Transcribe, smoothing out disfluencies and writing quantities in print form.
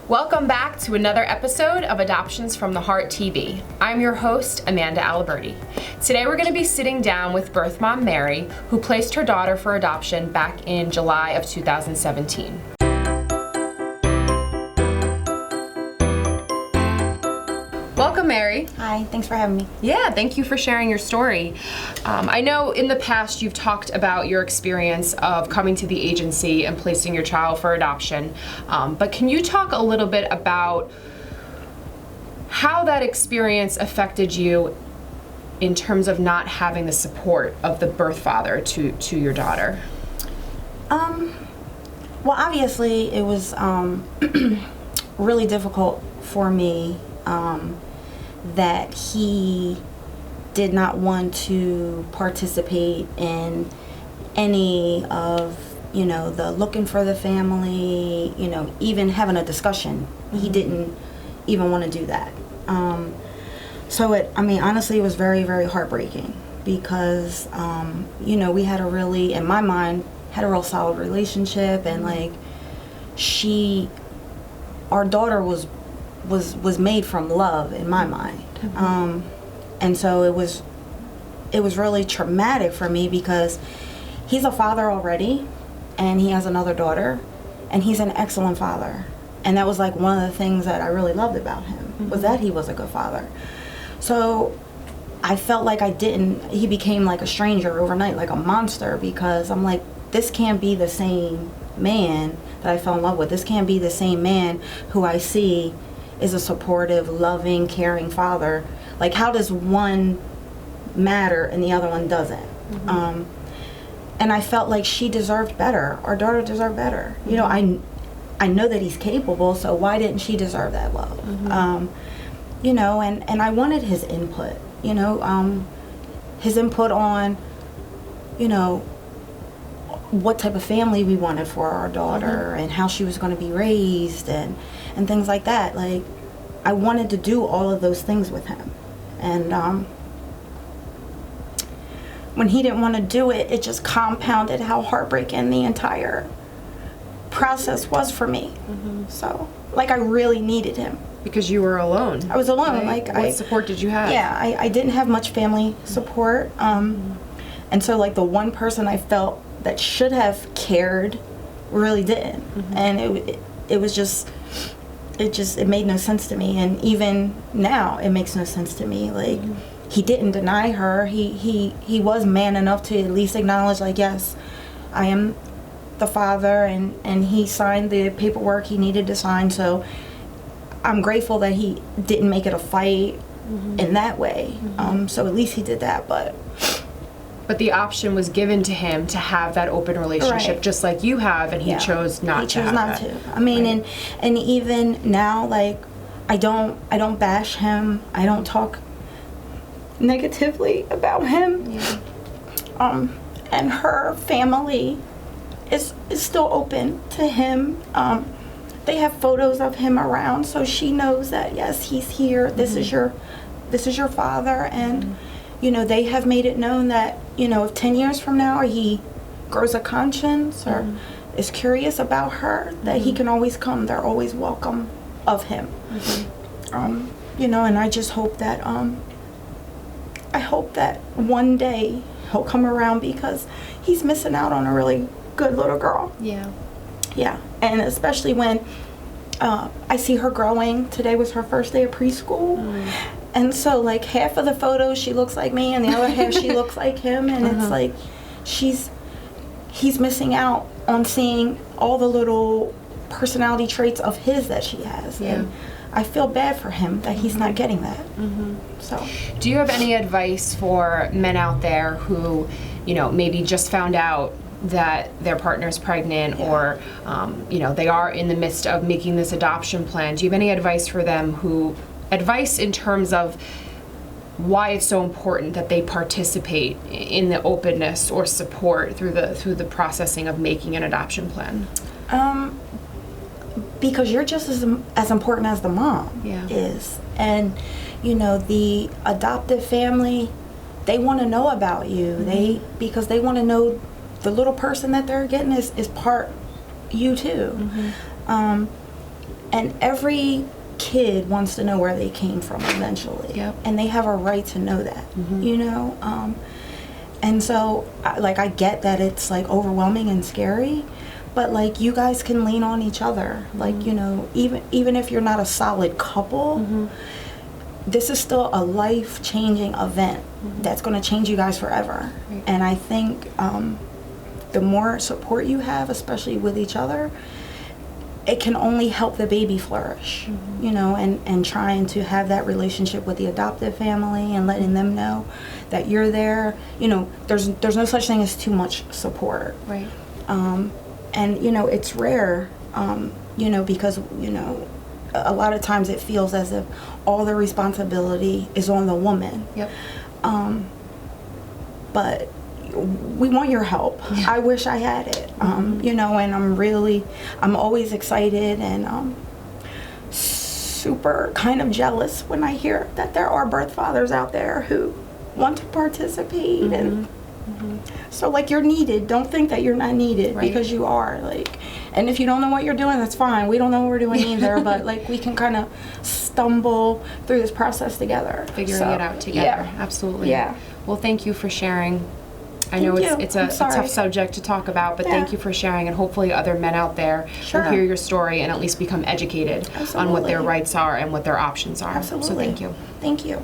Welcome back to another episode of Adoptions from the Heart TV. I'm your host, Amanda Aliberti. Today we're going to be sitting down with birth mom Mary, who placed her daughter for adoption back in July of 2017. Welcome, Mary. Hi, thanks for having me. Yeah, thank you for sharing your story. I know in the past you've talked about your experience of coming to the agency and placing your child for adoption, but can you talk a little bit about how that experience affected you in terms of not having the support of the birth father to your daughter? Well, obviously it was really difficult for me that he did not want to participate in any of, the looking for the family, even having a discussion. He didn't even want to do that. Honestly, it was very, very heartbreaking because, we had in my mind, had a real solid relationship, and our daughter was made from love in my mind. And so it was really traumatic for me because he's a father already and he has another daughter and he's an excellent father. And that was one of the things that I really loved about him, was that he was a good father. So I felt like he became like a stranger overnight, like a monster, because I'm like, this can't be the same man that I fell in love with. This can't be the same man who I see is a supportive, loving, caring father. How does one matter and the other one doesn't? And I felt like she deserved better. Our daughter deserved better. I know that he's capable, so why didn't she deserve that love? And I wanted his input. His input on, what type of family we wanted for our daughter and how she was going to be raised and things like that. I wanted to do all of those things with him. And when he didn't want to do it, it just compounded how heartbreaking the entire process was for me. So, I really needed him. Because you were alone. I was alone. Right? What support did you have? Yeah, I didn't have much family support. And so, the one person I felt that should have cared really didn't. And it was just, it made no sense to me. And even now, it makes no sense to me. He didn't deny her. He was man enough to at least acknowledge, yes, I am the father, and he signed the paperwork he needed to sign. So I'm grateful that he didn't make it a fight in that way. So at least he did that, But the option was given to him to have that open relationship, just like you have, and he chose not to. He chose not to. And even now, I don't bash him. I don't talk negatively about him. Yeah. And her family is still open to him. They have photos of him around, so she knows that yes, he's here. This is your father, and. They have made it known that, if 10 years from now he grows a conscience or is curious about her, that he can always come. They're always welcome of him. And I just hope that, one day he'll come around, because he's missing out on a really good little girl. Yeah. Yeah. And especially when I see her growing. Today was her first day of preschool. And so, half of the photos she looks like me, and the other half she looks like him, and it's he's missing out on seeing all the little personality traits of his that she has. Yeah. And I feel bad for him that he's not getting that. So, do you have any advice for men out there who, maybe just found out that their partner's pregnant, or they are in the midst of making this adoption plan? Do you have any advice for them advice in terms of why it's so important that they participate in the openness or support through the processing of making an adoption plan? Because you're just as important as the mom is. And the adoptive family, they want to know about you. Because they want to know the little person that they're getting is part you too. And every kid wants to know where they came from eventually. Yep. And they have a right to know that, you know? And so, I get that it's, like, overwhelming and scary, but, like, you guys can lean on each other. Like, you know, even if you're not a solid couple, this is still a life-changing event that's going to change you guys forever. Right. And I think the more support you have, especially with each other, it can only help the baby flourish, you know, and trying to have that relationship with the adoptive family and letting them know that you're there. You know, there's no such thing as too much support. Right. And, you know, it's rare, you know, because, you know, a lot of times it feels as if all the responsibility is on the woman. Yep. But we want your help. Yeah. I wish I had it. You know, and I'm always excited and super kind of jealous when I hear that there are birth fathers out there who want to participate. And so, like, you're needed. Don't think that you're not needed, Right. because you are. Like, and if you don't know what you're doing, that's fine. We don't know what we're doing either, but, like, we can kind of stumble through this process together. Figuring So, it out together. Yeah. Absolutely. Yeah. Well, thank you for sharing. I Thank know you. it's I'm a sorry. tough subject to talk about, but Yeah. thank you for sharing, and hopefully other men out there Sure. will hear your story and at least become educated on what their Absolutely. rights are and what their options are. Absolutely. So thank you. Thank you.